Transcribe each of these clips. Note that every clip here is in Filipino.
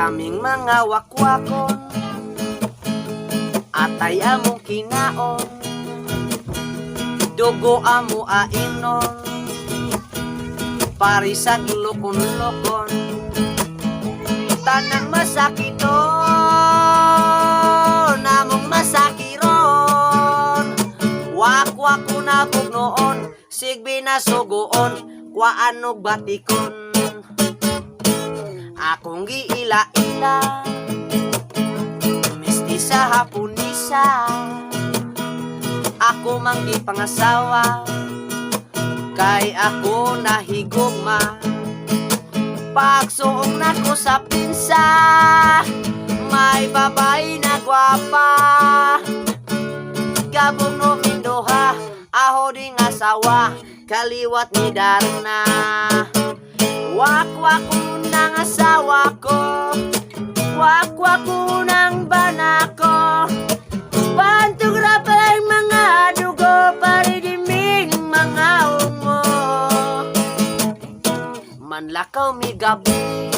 kaming mga wakwakon, atay among kinaon, dugo amo ainon, parisag lukon-lukon, tanang masakiton, namong masakiron, wakwak ko na bugnoon, sigbi na sugoon, kwaanog batikon. Akong giila-ila, mistisa hapunisa, ako mang di pangasawa, kay ako nahigugma. Pagsuong nako sa pinsa, may babay na gwapa, gabong no mindoha, aho ding asawa, kaliwat ni Darna. Wakwak ko ng asawa ko, wakwak ko ng bana ko, pantog na palang mga dugo, paridiming mga ungo. Manlakaw mi gabi,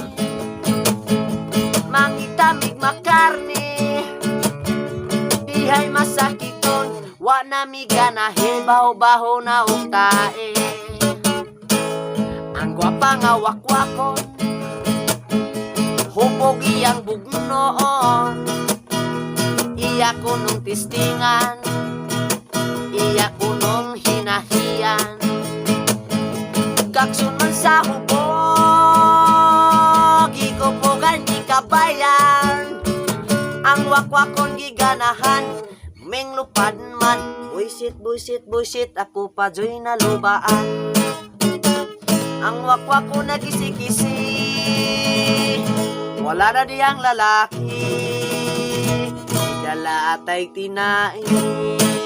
mangitamig makarni, dihay masakiton, wa na mi ganahin, baho-baho na utae. Ang gwapa nga wakwakon, hubog iyang bugnoon, iya ko nung tistingan, iya ko nung hinahiyan, kaksun man sa hubog, ikupugan di kabayan, ang wakwakon giganahan, meng lupad man, buisit, buisit, buisit, ako pa joy na lubaan. Ang wakwak ko nagkisi-kisi, wala na diyang lalaki, dala atay tinain.